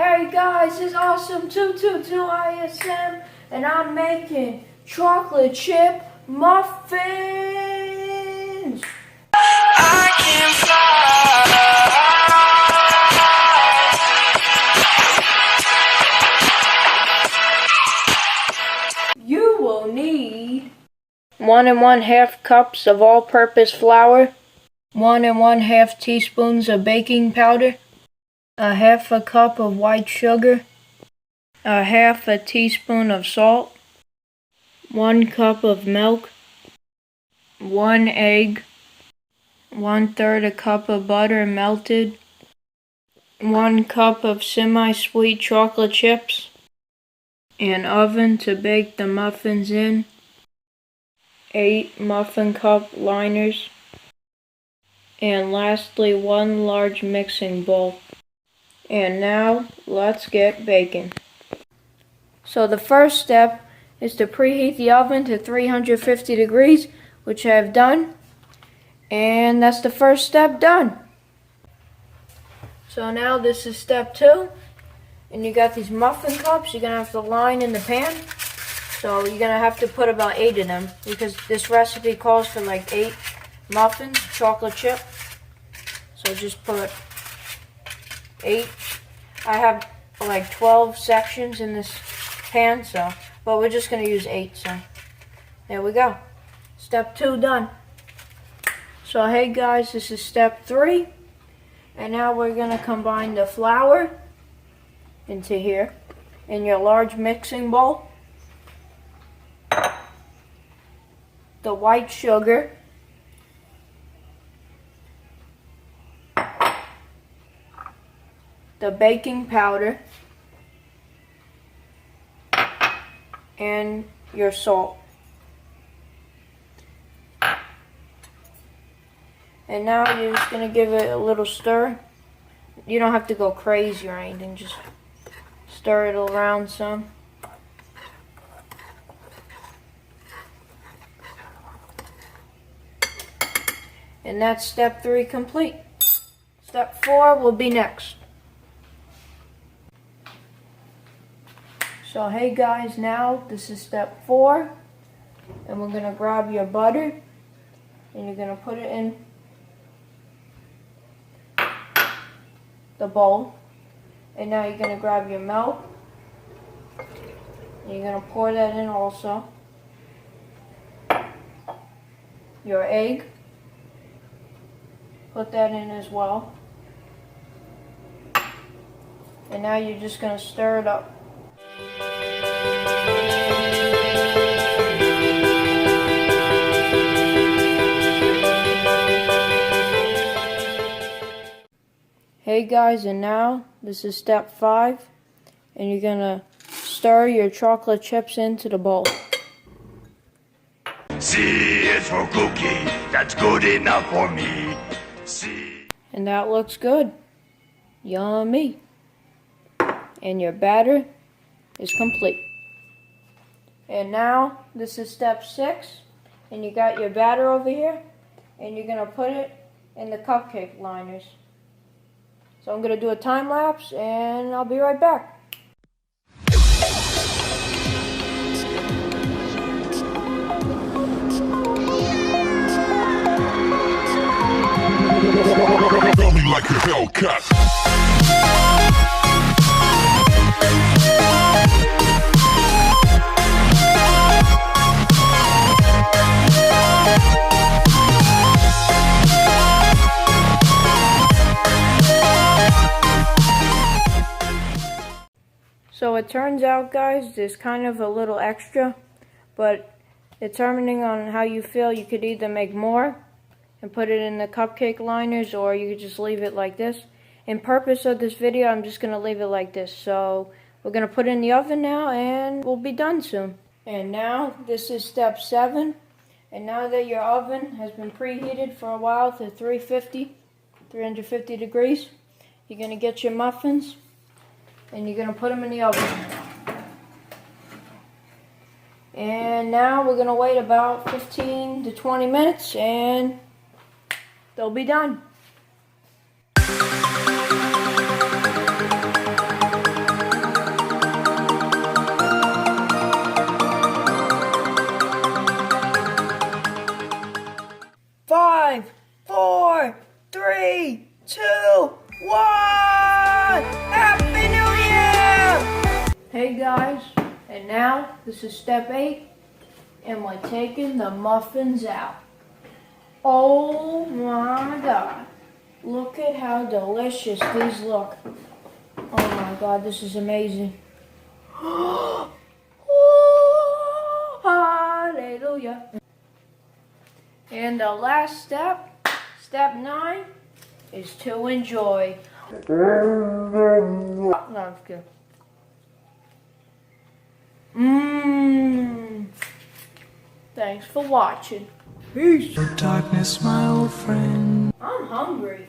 Hey guys, it's awesome 222 ISM and I'm making chocolate chip muffins. I can fly. You will need 1 1/2 cups of all-purpose flour, 1 1/2 teaspoons of baking powder, 1/2 cup of white sugar, 1/2 teaspoon of salt, 1 cup of milk, 1 egg, 1/3 a cup of butter melted, 1 cup of semi-sweet chocolate chips, an oven to bake the muffins in, 8 muffin cup liners, and lastly 1 large mixing bowl. And now, let's get baking. So the first step is to preheat the oven to 350 degrees, which I've done. And that's the first step done. So now this is step 2. And you got these muffin cups you're going to have to line in the pan. So you're going to have to put about 8 of them, because this recipe calls for like 8 muffins, chocolate chip. So just put 8. I have like 12 sections in this pan, but we're just going to use 8, so there we go. Step 2 done. So hey guys, this is step 3, and now we're going to combine the flour into here in your large mixing bowl, the white sugar, the baking powder, and your salt. And now you're just going to give it a little stir. You don't have to go crazy or anything, just stir it around some. And that's step 3 complete. Step 4 will be next. So hey guys, now this is step 4, and we're going to grab your butter and you're going to put it in the bowl, and now you're going to grab your milk and you're going to pour that in also, your egg, put that in as well, and now you're just going to stir it up. Hey guys, and now this is step 5, and you're gonna stir your chocolate chips into the bowl. C is for cookie, that's good enough for me. C. And that looks good. Yummy. And your batter is complete. And now this is step 6, and you got your batter over here, and you're gonna put it in the cupcake liners. So I'm going to do a time lapse, and I'll be right back. Tell me like a Hellcat. So it turns out, guys, there's kind of a little extra, but determining on how you feel, you could either make more and put it in the cupcake liners, or you could just leave it like this. In purpose of this video, I'm just going to leave it like this. So we're going to put it in the oven now, and we'll be done soon. And now this is step 7, and now that your oven has been preheated for a while to 350 degrees, you're going to get your muffins, and you're going to put them in the oven. And now we're going to wait about 15 to 20 minutes, and they'll be done. guys. And now, this is step 8. And we're taking the muffins out. Oh my God. Look at how delicious these look. Oh my God, this is amazing. Oh, hallelujah. And the last step, step 9, is to enjoy. No, I'm just kidding. Thanks for watching. Peace. Darkness, my old friend. I'm hungry.